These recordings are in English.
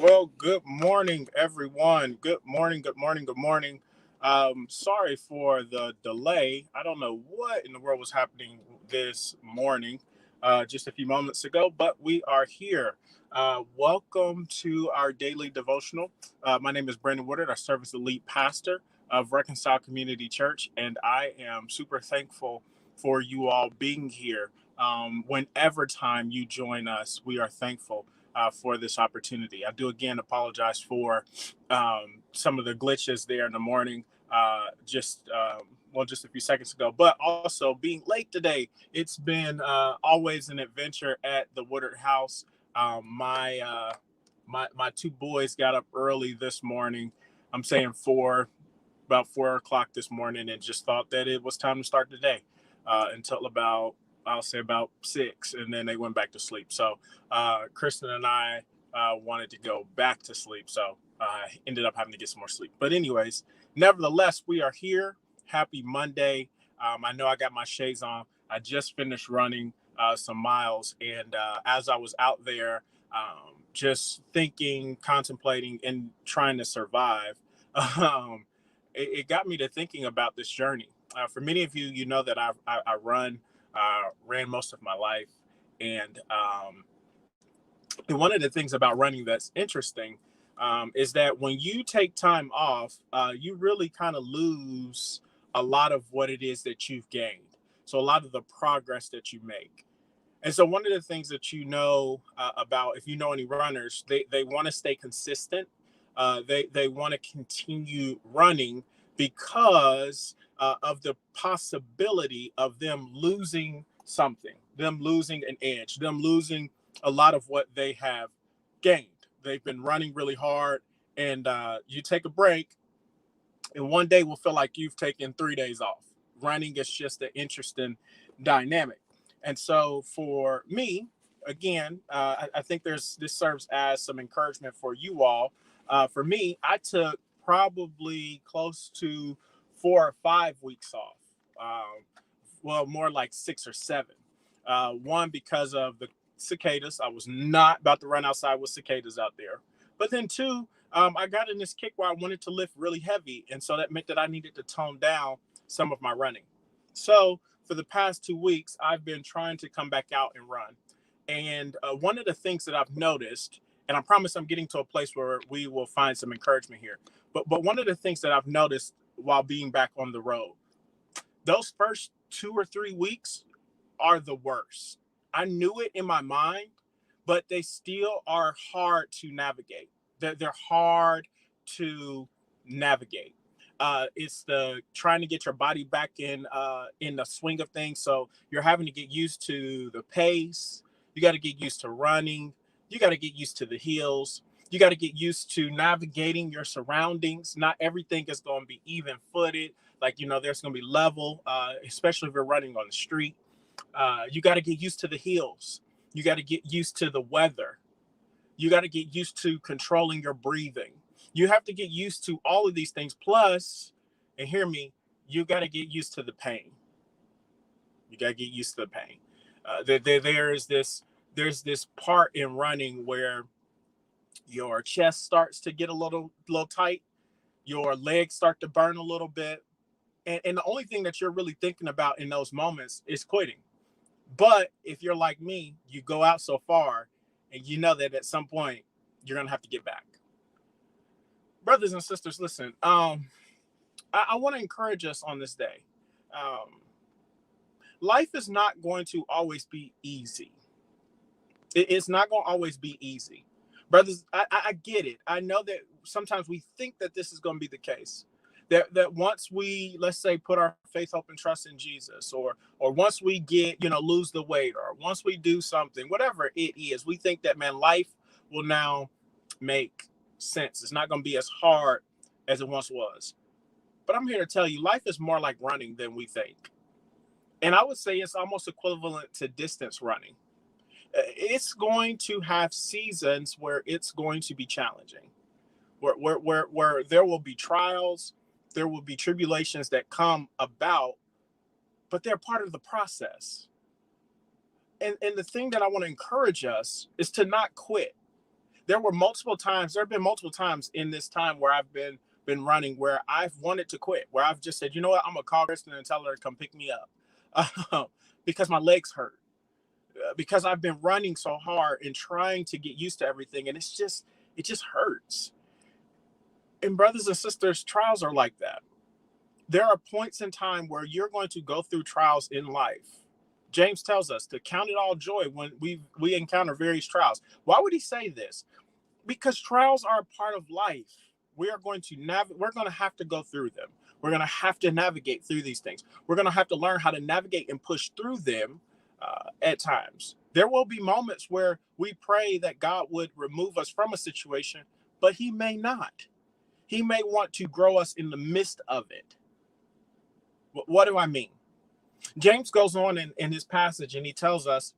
Well, good morning, everyone. Good morning, good morning, good morning. Sorry for the delay. I don't know what in the world was happening this morning, just a few moments ago, but we are here. Welcome to our daily devotional. My name is Brandon Woodard. I serve as the lead pastor of Reconcile Community Church, and I am super thankful for you all being here. Whenever time you join us, we are thankful for this opportunity. I do again apologize for some of the glitches there in the morning, just a few seconds ago, but also being late today. It's been always an adventure at the Woodard House. My two boys got up early this morning. I'm saying about 4 o'clock this morning, and just thought that it was time to start the day until about I'll say about 6, and then they went back to sleep. So Kristen and I wanted to go back to sleep, so I ended up having to get some more sleep. But anyways, nevertheless, we are here. Happy Monday. I know I got my shades on. I just finished running some miles, and as I was out there, just thinking, contemplating, and trying to survive, um, it got me to thinking about this journey. For many of you, you know that I ran most of my life, and one of the things about running that's interesting is that when you take time off, you really kind of lose a lot of what it is that you've gained. So a lot of the progress that you make. And so one of the things that about, if you know any runners, they want to stay consistent. They want to continue running because of the possibility of them losing something, them losing an edge, them losing a lot of what they have gained. They've been running really hard, and you take a break, and one day will feel like you've taken 3 days off. Running is just an interesting dynamic. And so for me, again, I think this serves as some encouragement for you all. For me, I took probably close to 4 or 5 weeks off. Well, more like 6 or 7. One, because of the cicadas. I was not about to run outside with cicadas out there. But then two, I got in this kick where I wanted to lift really heavy. And so that meant that I needed to tone down some of my running. So for the past 2 weeks, I've been trying to come back out and run. And one of the things that I've noticed, and I promise I'm getting to a place where we will find some encouragement here. But one of the things that I've noticed while being back on the road, those first 2 or 3 weeks are the worst. I knew it in my mind, but they still are hard to navigate. They're hard to navigate. It's the trying to get your body back in the swing of things. So you're having to get used to the pace. You got to get used to running. You got to get used to the hills. You got to get used to navigating your surroundings. Not everything is going to be even footed. Like, there's going to be level, especially if you're running on the street. You got to get used to the hills. You got to get used to the weather. You got to get used to controlling your breathing. You have to get used to all of these things. Plus, and hear me, you got to get used to the pain. You got to get used to the pain. There's this part in running where your chest starts to get a little tight. Your legs start to burn a little bit. And the only thing that you're really thinking about in those moments is quitting. But if you're like me, you go out so far and you know that at some point you're going to have to get back. Brothers and sisters, listen, I want to encourage us on this day. Um, Life is not going to always be easy. It's not going to always be easy. Brothers, I get it. I know that sometimes we think that this is going to be the case. That once we, let's say, put our faith, hope, and trust in Jesus, or once we lose the weight, or once we do something, whatever it is, we think that, man, life will now make sense. It's not going to be as hard as it once was. But I'm here to tell you, life is more like running than we think. And I would say it's almost equivalent to distance running. It's going to have seasons where it's going to be challenging, where there will be trials, there will be tribulations that come about, but they're part of the process. And the thing that I want to encourage us is to not quit. There have been multiple times in this time where I've been running where I've wanted to quit, where I've just said, you know what, I'm gonna call Kristen and tell her to come pick me up, because my legs hurt, because I've been running so hard and trying to get used to everything, and it just hurts. And brothers and sisters, trials are like that. There are points in time where you're going to go through trials in life. James tells us to count it all joy when we encounter various trials. Why would he say this? Because trials are a part of life. We're going to have to go through them. We're going to have to navigate through these things. We're going to have to learn how to navigate and push through them at times. There will be moments where we pray that God would remove us from a situation, but he may not. He may want to grow us in the midst of it. What do I mean? James goes on in his passage and he tells us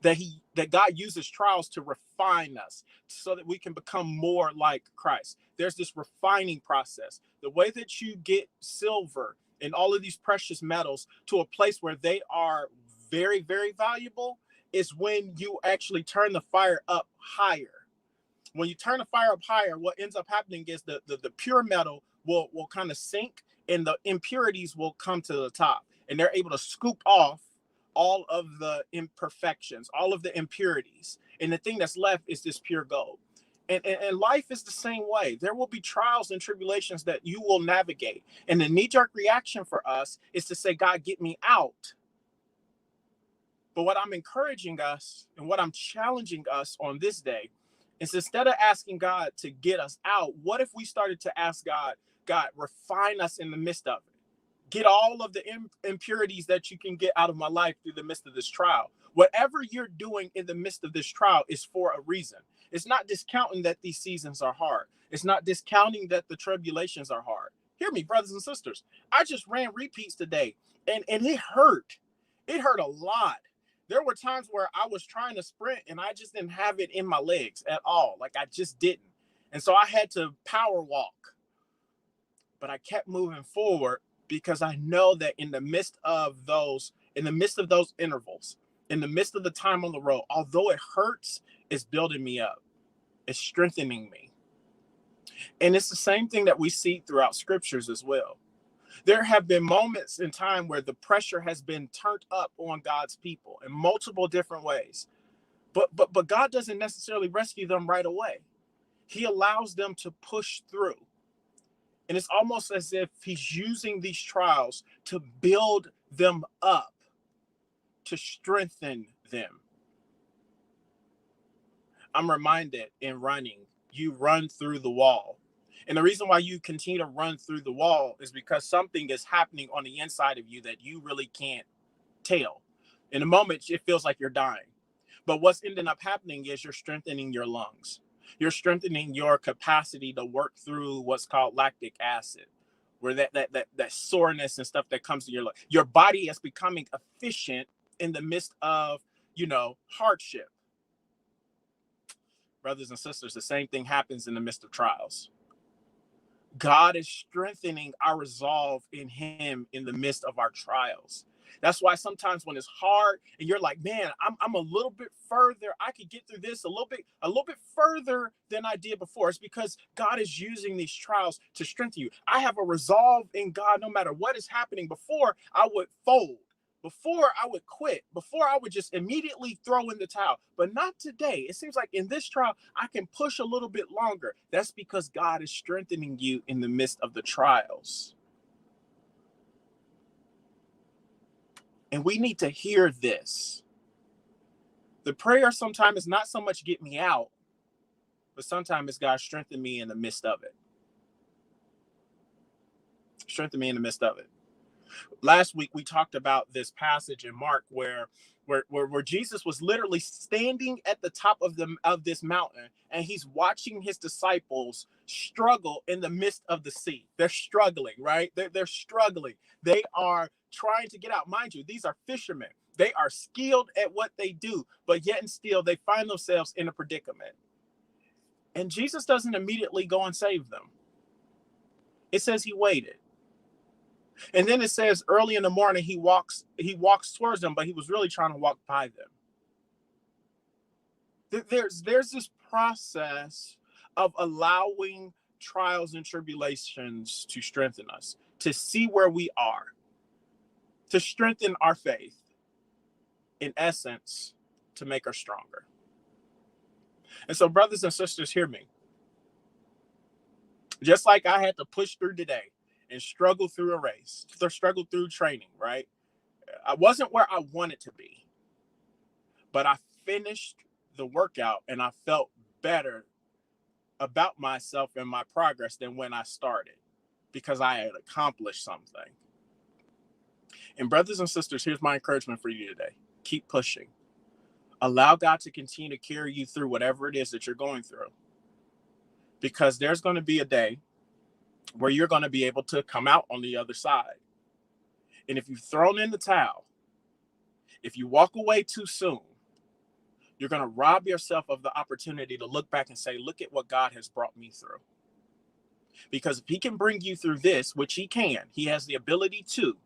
that God uses trials to refine us so that we can become more like Christ. There's this refining process. The way that you get silver and all of these precious metals to a place where they are very, very valuable is when you actually turn the fire up higher. When you turn the fire up higher, what ends up happening is the pure metal will kind of sink and the impurities will come to the top, and they're able to scoop off all of the imperfections, all of the impurities. And the thing that's left is this pure gold. And life is the same way. There will be trials and tribulations that you will navigate. And the knee-jerk reaction for us is to say, God, get me out. But what I'm encouraging us and what I'm challenging us on this day is, instead of asking God to get us out, what if we started to ask God, God, refine us in the midst of it? Get all of the impurities that you can get out of my life through the midst of this trial. Whatever you're doing in the midst of this trial is for a reason. It's not discounting that these seasons are hard. It's not discounting that the tribulations are hard. Hear me, brothers and sisters. I just ran repeats today, and it hurt. It hurt a lot. There were times where I was trying to sprint and I just didn't have it in my legs at all. Like, I just didn't. And so I had to power walk. But I kept moving forward because I know that in the midst of those intervals, in the midst of the time on the road, although it hurts, it's building me up. It's strengthening me. And it's the same thing that we see throughout scriptures as well. There have been moments in time where the pressure has been turned up on God's people in multiple different ways. But God doesn't necessarily rescue them right away. He allows them to push through. And it's almost as if he's using these trials to build them up, to strengthen them. I'm reminded, in running, you run through the wall. And the reason why you continue to run through the wall is because something is happening on the inside of you that you really can't tell. In a moment, it feels like you're dying. But what's ending up happening is you're strengthening your lungs. You're strengthening your capacity to work through what's called lactic acid, where that soreness and stuff that comes to your body is becoming efficient in the midst of, hardship. Brothers and sisters, the same thing happens in the midst of trials. God is strengthening our resolve in him in the midst of our trials. That's why sometimes when it's hard and you're like, man, I'm a little bit further. I could get through this a little bit further than I did before. It's because God is using these trials to strengthen you. I have a resolve in God no matter what is happening. Before I would fold, before I would quit, before I would just immediately throw in the towel, but not today. It seems like in this trial, I can push a little bit longer. That's because God is strengthening you in the midst of the trials. And we need to hear this. The prayer sometimes is not so much get me out, but sometimes it's God strengthen me in the midst of it. Strengthen me in the midst of it. Last week, we talked about this passage in Mark where Jesus was literally standing at the top of this mountain, and he's watching his disciples struggle in the midst of the sea. They're struggling, right? They're struggling. They are trying to get out. Mind you, these are fishermen. They are skilled at what they do, but yet and still they find themselves in a predicament. And Jesus doesn't immediately go and save them. It says he waited. And then it says early in the morning, he walks towards them, but he was really trying to walk by them. There's this process of allowing trials and tribulations to strengthen us, to see where we are, to strengthen our faith, in essence, to make us stronger. And so, brothers and sisters, hear me. Just like I had to push through today and struggle through a race, struggle through training, right? I wasn't where I wanted to be, but I finished the workout and I felt better about myself and my progress than when I started, because I had accomplished something. And brothers and sisters, here's my encouragement for you today. Keep pushing. Allow God to continue to carry you through whatever it is that you're going through. Because there's going to be a day where you're going to be able to come out on the other side. And if you've thrown in the towel, if you walk away too soon, you're going to rob yourself of the opportunity to look back and say, look at what God has brought me through. Because if he can bring you through this, which he can, he has the ability to,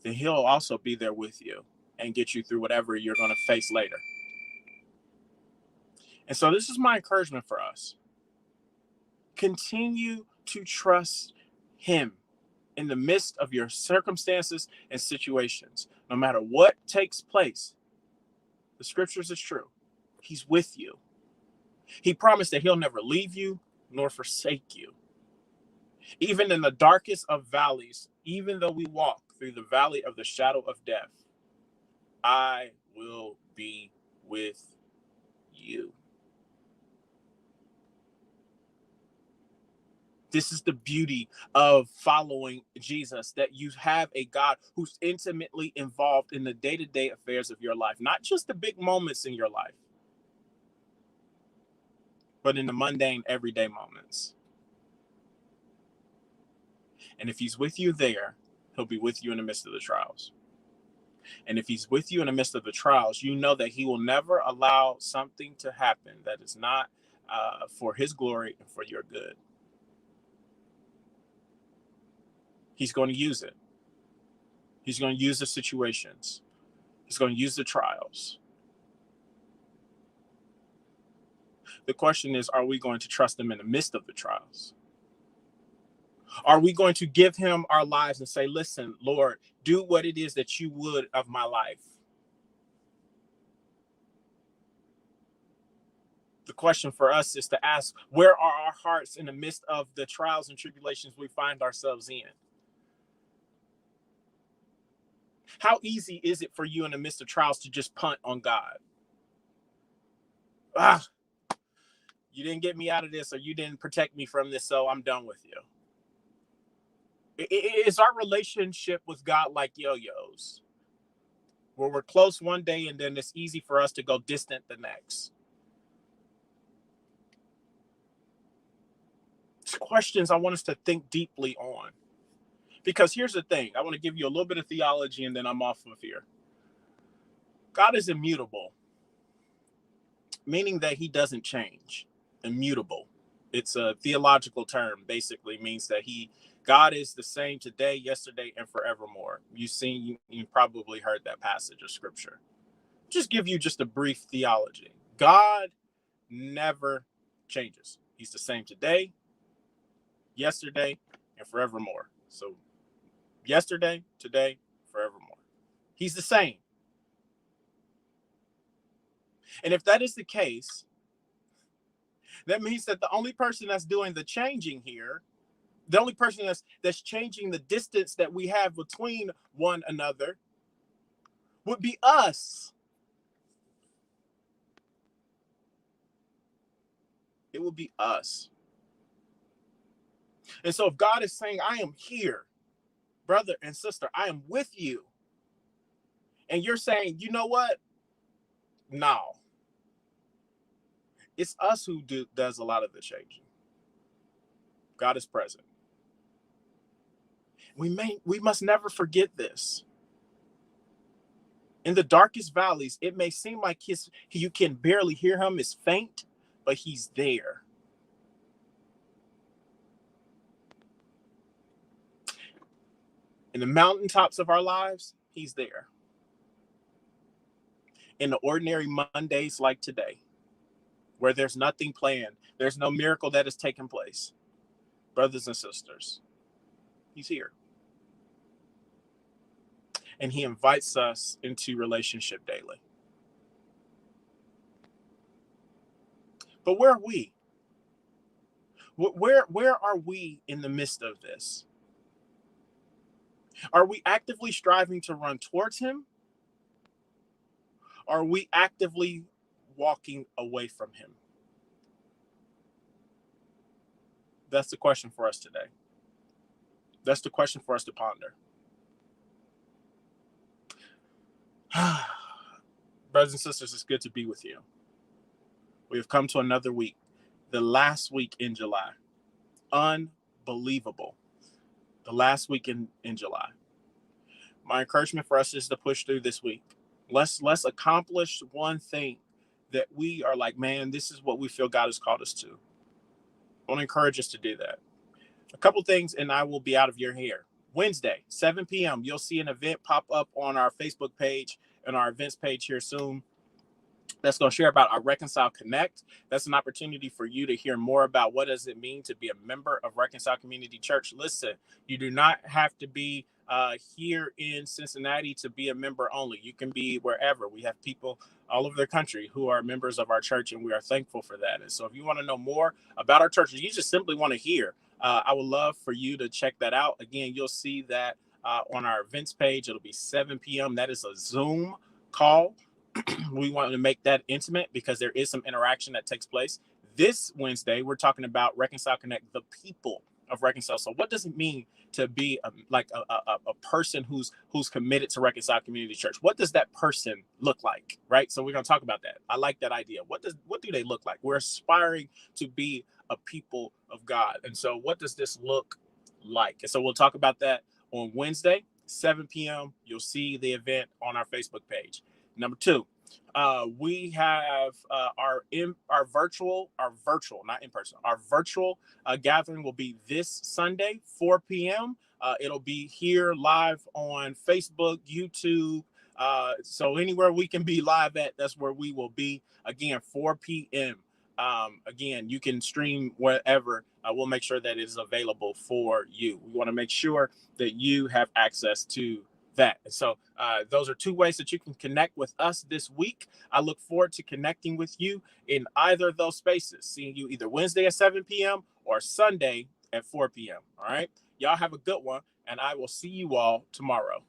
then he'll also be there with you and get you through whatever you're going to face later. And so this is my encouragement for us. Continue to trust him in the midst of your circumstances and situations. No matter what takes place, the scriptures is true. He's with you. He promised that he'll never leave you nor forsake you. Even in the darkest of valleys, even though we walk through the valley of the shadow of death, I will be with you. This is the beauty of following Jesus, that you have a God who's intimately involved in the day-to-day affairs of your life, not just the big moments in your life, but in the mundane, everyday moments. And if he's with you there, he'll be with you in the midst of the trials. And if he's with you in the midst of the trials, you know that he will never allow something to happen that is not for his glory and for your good. He's going to use it. He's going to use the situations. He's going to use the trials. The question is, are we going to trust him in the midst of the trials? Are we going to give him our lives and say, listen, Lord, do what it is that you would of my life? The question for us is to ask, where are our hearts in the midst of the trials and tribulations we find ourselves in? How easy is it for you in the midst of trials to just punt on God? You didn't get me out of this, or you didn't protect me from this, so I'm done with you. Is our relationship with God like yo-yos, where we're close one day and then it's easy for us to go distant the next? It's questions I want us to think deeply on. Because here's the thing. I want to give you a little bit of theology and then I'm off of here. God is immutable, meaning that he doesn't change. Immutable. It's a theological term, basically means that God is the same today, yesterday, and forevermore. You probably heard that passage of scripture. Just give you just a brief theology. God never changes. He's the same today, yesterday, and forevermore. So yesterday, today, forevermore. He's the same. And if that is the case, that means that the only person that's doing the changing here, the only person that's changing the distance that we have between one another, would be us. It would be us. And so if God is saying, I am here, brother and sister, I am with you, and you're saying, you know what? No. It's us who does a lot of the changing. God is present. We must never forget this. In the darkest valleys, it may seem like you can barely hear him, is faint, but he's there. In the mountaintops of our lives, he's there. in the ordinary Mondays like today, where there's nothing planned, there's no miracle that has taken place, brothers and sisters, he's here. And he invites us into relationship daily. But where are we? Where are we in the midst of this? Are we actively striving to run towards him? Or are we actively walking away from him? That's the question for us today. That's the question for us to ponder. Brothers and sisters, it's good to be with you. We have come to another week, the last week in July. Unbelievable. The last week in July. My encouragement for us is to push through this week. Let's accomplish one thing that we are like, man, this is what we feel God has called us to. I want to encourage us to do that. A couple things, and I will be out of your hair. Wednesday, 7 p.m., you'll see an event pop up on our Facebook page and our events page here soon. That's going to share about our Reconcile Connect. That's an opportunity for you to hear more about what does it mean to be a member of Reconcile Community Church. Listen, you do not have to be here in Cincinnati to be a member only. You can be wherever. We have people all over the country who are members of our church, and we are thankful for that. And so if you want to know more about our church, you just simply want to hear, I would love for you to check that out. Again, you'll see that on our events page. It'll be 7 p.m. That is a Zoom call. We want to make that intimate because there is some interaction that takes place. This Wednesday, we're talking about Reconcile Connect, the people of Reconcile. So what does it mean to be a person who's committed to Reconcile Community Church? What does that person look like, right? So we're going to talk about that. I like that idea. What do they look like? We're aspiring to be a people of God. And so what does this look like? And so we'll talk about that on Wednesday, 7 p.m. You'll see the event on our Facebook page. Number two, we have our virtual, not in person, our virtual gathering will be this Sunday, 4 p.m. It'll be here live on Facebook, YouTube. So anywhere we can be live at, that's where we will be. Again, 4 p.m. Again, you can stream wherever. We'll make sure that it is available for you. We want to make sure that you have access to that. And so those are two ways that you can connect with us this week. I look forward to connecting with you in either of those spaces, seeing you either Wednesday at 7 p.m. or Sunday at 4 p.m. All right. Y'all have a good one, and I will see you all tomorrow.